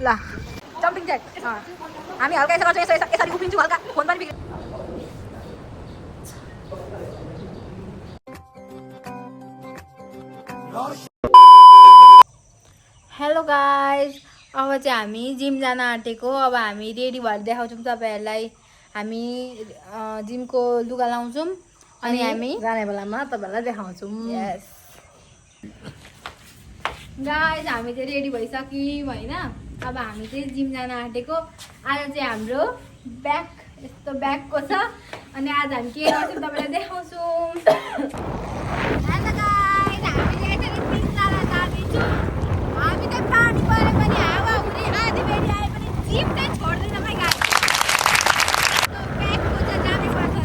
ल jumping jack हामी हल्का यसो गर्छौँ यसरी उफ्रिन्छौँ हल्का फोन पनि बिग्रिन्छ हेलो गाइज अब चाहिँ हामी जिम जान आँटेको अब हामी रेडी भएर देखाउँछौँ तपाईँहरूलाई हामी जिमको लुगा लाउँछौँ अनि हामी जाने बेलामा तपाईँहरूलाई देखाउँछौँ यस गाइज हामी चाहिँ रेडी भइसक्यौँ होइन अब हामी चाहिँ जिम जान आँटेको आज चाहिँ हाम्रो ब्याग यस्तो ब्यागको छ अनि आज हामी के गर्छौँ तपाईँलाई देखाउँछौँ हामी चाहिँ पानी परे पनि हावा हुने आधी बेडी आए पनि जिम चाहिँ छोड्दैन खै गाडी ब्यागको चाहिँ जानै पर्छ नि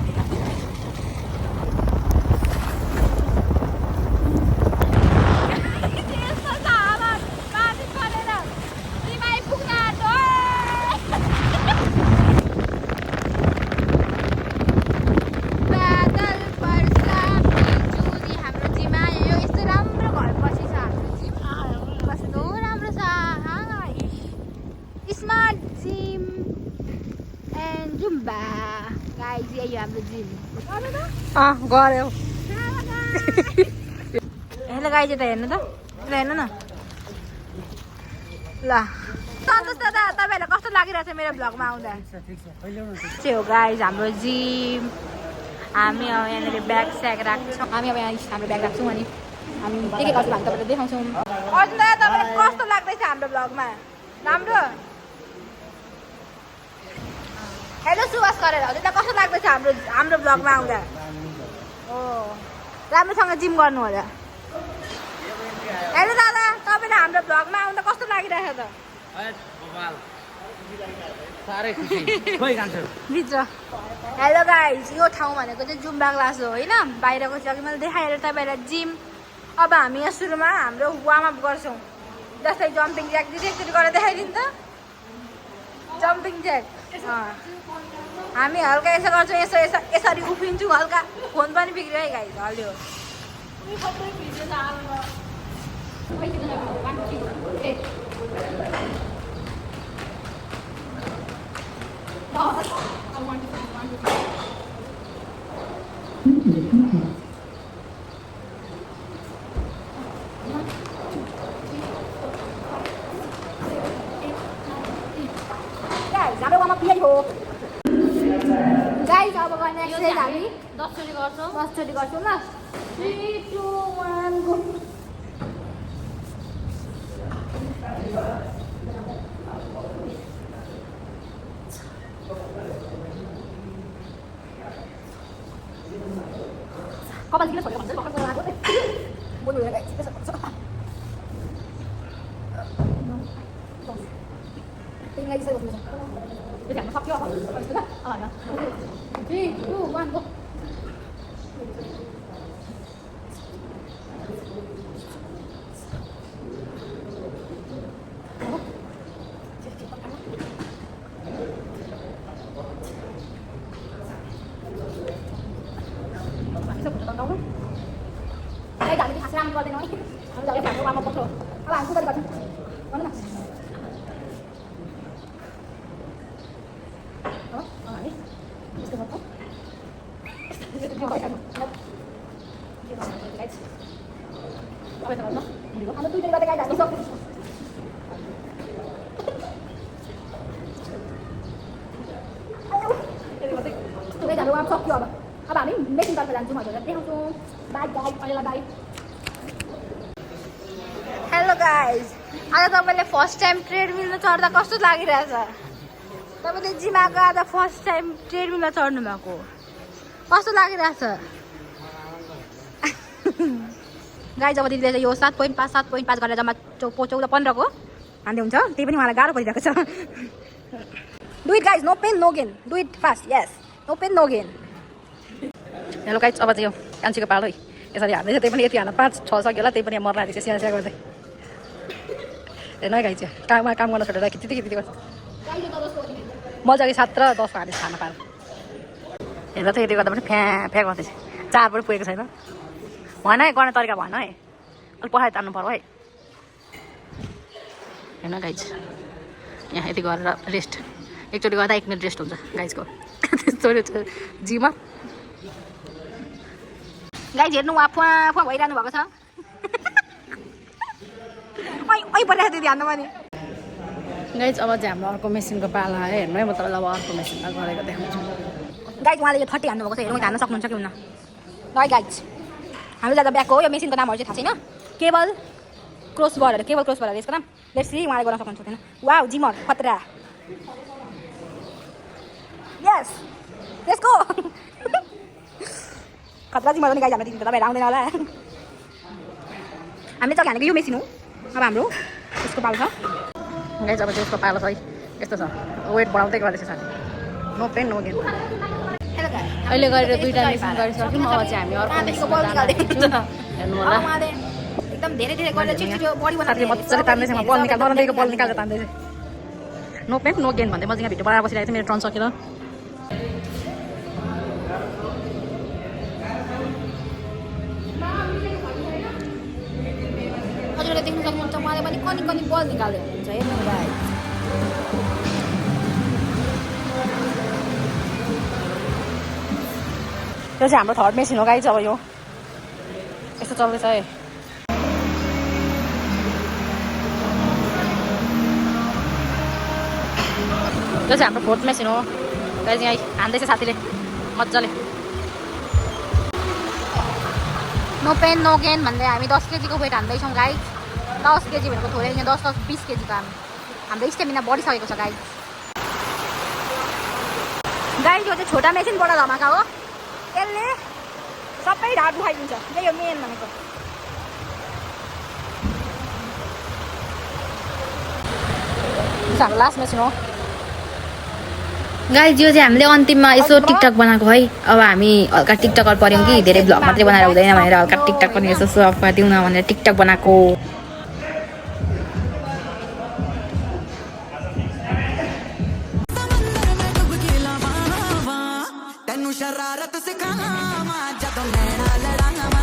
यस्तो छ हावा पानी परेर जिम आइपुग्न आँट्यो बादल पर्छ बिजुली हाम्रो जिम आयो यस्तो राम्रो घर पछि छ हाम्रो जिम कस्तो राम्रो छ smart gym and Zumba guys यही हो हाम्रो जिम गऱ्यो हेलो गाइज यता हेर्नु त यता हेर्नु न ल सन्तोष दादा तपाईँहरूलाई कस्तो लागिरहेको छ मेरो भ्लगमा आउँदा चाहिँ हो गाइज हाम्रो जिम हामी अब यहाँनिर ब्याग स्याग राख्छौँ हामी अब यहाँ हाम्रो ब्याग राख्छौँ अनि हामी के गर्छौँ हामी तपाईँलाई देखाउँछौँ अर्जुन दादा तपाईँलाई कस्तो लाग्दैछ हाम्रो भ्लगमा राम्रो हेलो सुवास गरेर हजुर त कस्तो लाग्दैछ हाम्रो भ्लगमा आउँदा हो राम्रोसँग जिम गर्नु होला हेलो दादा तपाईँलाई हाम्रो भ्लगमा आउँदा कस्तो लागिरहेको छ भित्र हेलो गाइज यो ठाउँ भनेको चाहिँ जुम्बा क्लास हो होइन बाहिरको चाहिँ अघि मैले देखाएर तपाईँलाई जिम अब हामी यहाँ सुरुमा हाम्रो वार्मअप गर्छौँ जस्तै जम्पिङ ज्याक दिदी एकचोटि गरेर देखाइदिनु त जम्पिङ ज्याक हामी हल्का यसो गर्छौँ यसरी उफ्रिन्छौँ हल्का फोन पनि बिग्रियो है गाइज हल्यो हाम्रो वार्मअप यही हो गाइज अब गर्ने एक्सर्साइज हामी 10 चोटि गर्छौँ 10 चोटि गर्छौँ ल 3 2 1 गो कपाल किन छोडेको भन्छ भर्खर गएर आएको बोल्नु हुँदैन गाइस त्यसो गर्छ तिमीलाई यसै गर्नु छ यो ध्यान सक्यो अब यस्तो ल हैन 3 2 1 गो सक्यो अब हामी मेसिनतर्फ जान्छौँ हजुरलाई देखाउँछौँ बाई गाइड अहिले बाई हेलो गाइज आज तपाईँले फर्स्ट टाइम ट्रेडमिलमा चढ्दा कस्तो लागिरहेछ तपाईँले जिम आएको आज फर्स्ट टाइम ट्रेडमिलमा चढ्नु भएको कस्तो लागिरहेछ गाइज अब दिदीले यो 7.5 7.5 गरेर जम्मा 14 को हान्दै हुन्छ त्यही पनि उहाँलाई गाह्रो परिरहेको छ do it guys no pain no gain do it fast yes no pain no gain hello guys अब चाहिँ यो कान्छीको पालो है यसरी हाल्दैछ त्यही पनि यति हाल्न 5-6 सक्यो होला त्यही पनि मर्ला रहेछ स्याहार स्याहार गर्दै हेर्नु है गाइज काम गर्न छोडेर खिच्दै गर्छ मजाले 7 र 10 हालेर खान पाएर हेर्दा त यति गर्दा पनि फ्या गर्दैछ 4 पनि पुगेको छैन भएन है गर्ने तरिका भएन है अलिक पखाइ तान्नु पर्यो है हेर्न गाइज यहाँ यति गरेर रेस्ट एकचोटि गर्दा 1 मिनट रेस्ट हुन्छ गाइजको त्यस्तो जिममा गाइज हेर्नु उहाँ फुवा फुवा भइरहनु भएको छ ओइ परिरहेको थियो ध्यान पनि गाइज अब चाहिँ हाम्रो अर्को मेसिनको पाला आयो हेर्नु है म तपाईँलाई अब अर्को मेसिनमा गरेको देखाउँछु गाइज उहाँले यो 30 हान्नुभएको छ हेर्नु धान्न सक्नुहुन्छ कि हुन्न ल गाइज हाम्रो जग्गा ब्यागको हो यो मेसिनको नामहरू चाहिँ थाहा छैन केबल क्रस बलहरू यसको नाम लेट्स सी उहाँले गर्न सक्नुहुन्छ छैन वाउ जिमर खतरा यस त्यसको खतरा जिमर पनि गाइज हाम्रो दिदी तपाईँ आउँदैन होला हामीले जग्गा हानेको यो मेसिन हो अब हाम्रो यसको पालो छ गाइज अब त्यसको पालो छ है यस्तो छ वेट बढाउँदै गर्दैछ साथी नो पेन नो गेन अहिले गरेर 2टा मेसिन गरिसक्यौँ अब चाहिँ हामी अर्को मेसिनमा हेर्नु होला एकदम धेरै गरेर छिटो बडी साथीले मजाले तान्दैछ म बल निकाल नरन्दैको बल निकालेर तान्दैछ नो पेन नो गेन भन्दै म चाहिँ यहाँ भिडियो बनाएर बसिरहेको थिएँ मेरो टर्न सकेर हजुरले देख्न सक्नुहुन्छ उहाँले पनि कनी कनी बल निकाल्दै हुनुहुन्छ हेर्नु गाइज यो चाहिँ हाम्रो थर्ड मेसिन हो गाइज अब यो यस्तो चल्दैछ है यो चाहिँ हाम्रो 4th मेसिन हो गाइज यहाँ हान्दैछ साथीले मजाले नो पेन नो गेन भन्दै हामी 10 केजीको वेट हान्दैछौँ गाइज 10 केजी भनेको थोरै होइन 10 20 केजीको हाम्रो स्टेमिना बढिसकेको छ गाइज गाइज यो चाहिँ छोटा मेसिनबाट धमाका हो यसले सबै ढाड दुखाइदिन्छ त्यही हो मेन भनेको हाम्रो लास्ट मेसिन हो गाइज यो चाहिँ हामीले अन्तिममा यसो टिकटक बनाएको है अब हामी हल्का टिकटकर पर्यौँ कि धेरै भ्लग मात्रै बनाएर हुँदैन भनेर हल्का टिकटक पनि यसो सो अफ गरिदिउँ न भनेर टिकटक बनाएको शरारत सिखावा जदों नैना लड़ावा